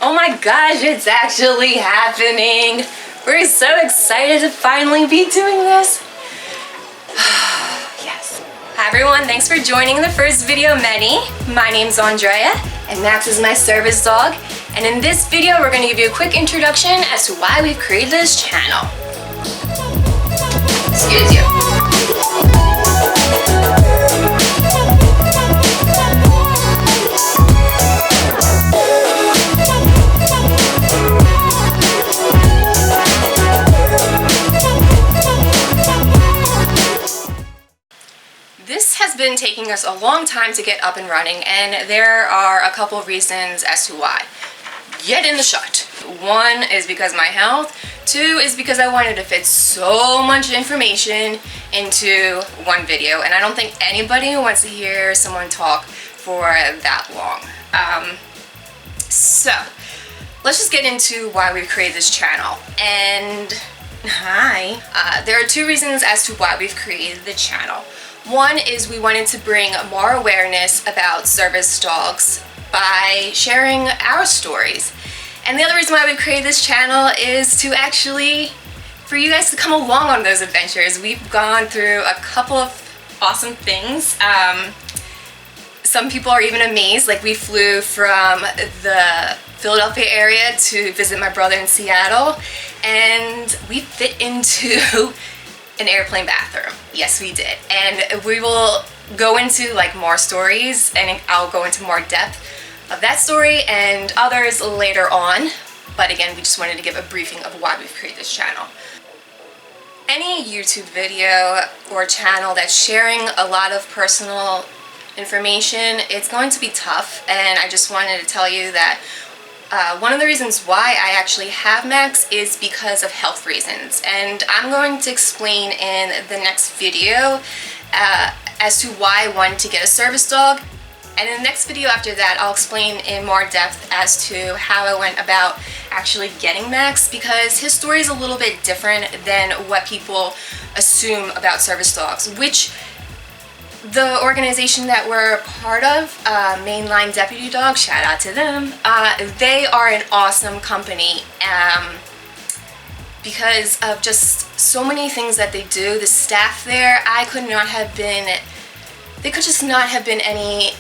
Oh my gosh, it's actually happening. We're so excited to finally be doing this. Yes. Hi everyone, thanks for joining the first video of many. My name's Andrea, and Max is my service dog. And in this video, we're gonna give you a quick introduction as to why we've created this channel. Excuse you. This has been taking us a long time to get up and running, and there are a couple of reasons as to why. Get in the shot. One is because of my health. Two is because I wanted to fit so much information into one video, and I don't think anybody wants to hear someone talk for that long. So let's just get into why we've created this channel. And hi, there are two reasons as to why we've created the channel. One is we wanted to bring more awareness about service dogs by sharing our stories. And the other reason why we've created this channel is to actually, for you guys to come along on those adventures. We've gone through a couple of awesome things. Some people are even amazed, like we flew from the Philadelphia area to visit my brother in Seattle, and we fit into an airplane bathroom. Yes, we did. And we will go into like more stories, and I'll go into more depth of that story and others later on. But again, we just wanted to give a briefing of why we've created this channel. Any YouTube video or channel that's sharing a lot of personal information, it's going to be tough, and I just wanted to tell you that one of the reasons why I actually have Max is because of health reasons, and I'm going to explain in the next video as to why I wanted to get a service dog. And in the next video after that, I'll explain in more depth as to how I went about actually getting Max, because his story is a little bit different than what people assume about service dogs, which the organization that we're part of, Mainline Deputy Dog, shout out to them, they are an awesome company because of just so many things that they do. The staff there, they could just not have been any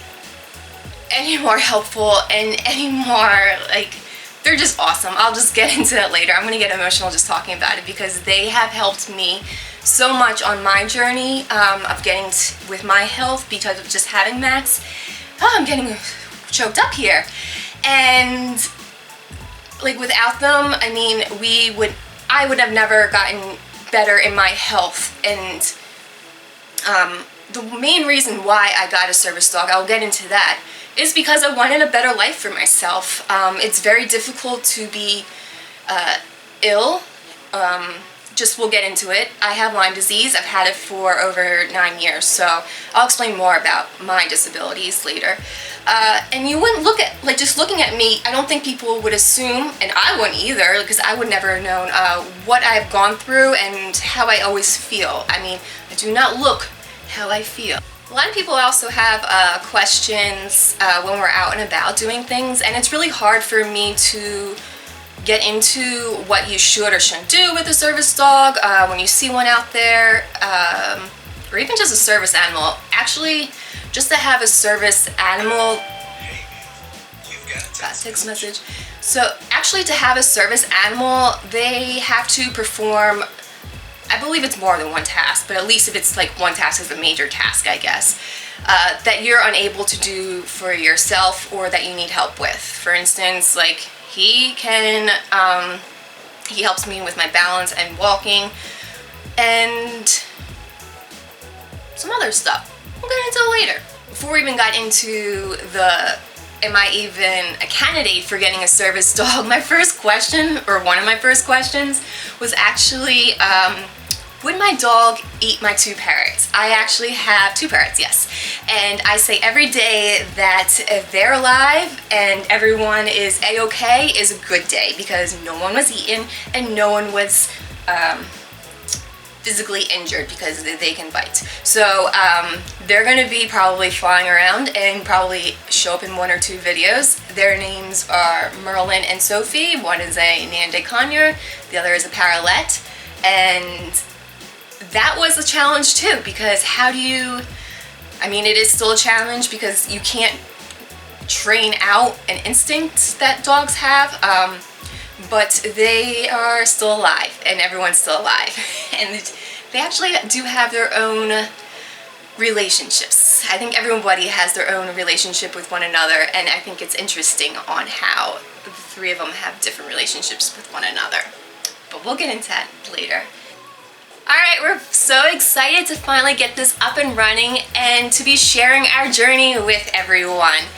more helpful and any more, like, they're just awesome. I'll just get into that later. I'm gonna get emotional just talking about it because they have helped me so much on my journey of getting with my health because of just having Max. Oh, I'm getting choked up here. And like without them, I mean, I would have never gotten better in my health. And the main reason why I got a service dog, I'll get into that, is because I wanted a better life for myself. It's very difficult to be ill. We'll get into it. I have Lyme disease. I've had it for over 9 years, so I'll explain more about my disabilities later. And you wouldn't look at, like, just looking at me, I don't think people would assume, and I wouldn't either, because I would never have known what I've gone through and how I always feel. I mean, I do not look how I feel. A lot of people also have questions when we're out and about doing things, and it's really hard for me to get into what you should or shouldn't do with a service dog when you see one out there, or even just a service animal. Actually, just to have a service animal, got a text message. So actually to have a service animal, they have to perform, I believe it's more than one task, but at least if it's like one task is a major task, I guess, that you're unable to do for yourself or that you need help with. For instance, like he helps me with my balance and walking and some other stuff. We'll get into it later. Before we even got into the am I even a candidate for getting a service dog, my first question, or one of my first questions, was actually would my dog eat my 2 parrots? I actually have 2 parrots, yes. And I say every day that if they're alive and everyone is a-okay is a good day, because no one was eaten and no one was physically injured because they can bite. So they're going to be probably flying around and probably show up in 1 or 2 videos. Their names are Merlin and Sophie. One is a Nan de Conure, the other is a Paralette. And that was a challenge too, because how do you, I mean, it is still a challenge because you can't train out an instinct that dogs have, but they are still alive, and everyone's still alive. And they actually do have their own relationships. I think everybody has their own relationship with one another, and I think it's interesting on how the 3 of them have different relationships with one another. But we'll get into that later. Alright, we're so excited to finally get this up and running and to be sharing our journey with everyone.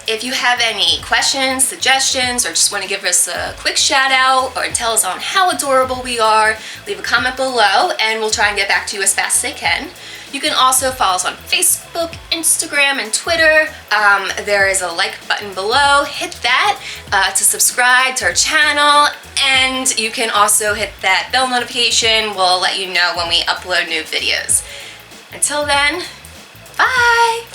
If you have any questions, suggestions, or just want to give us a quick shout out or tell us on how adorable we are, leave a comment below and we'll try and get back to you as fast as I can. You can also follow us on Facebook, Instagram, and Twitter. There is a like button below. Hit that to subscribe to our channel, and you can also hit that bell notification. We'll let you know when we upload new videos. Until then, bye!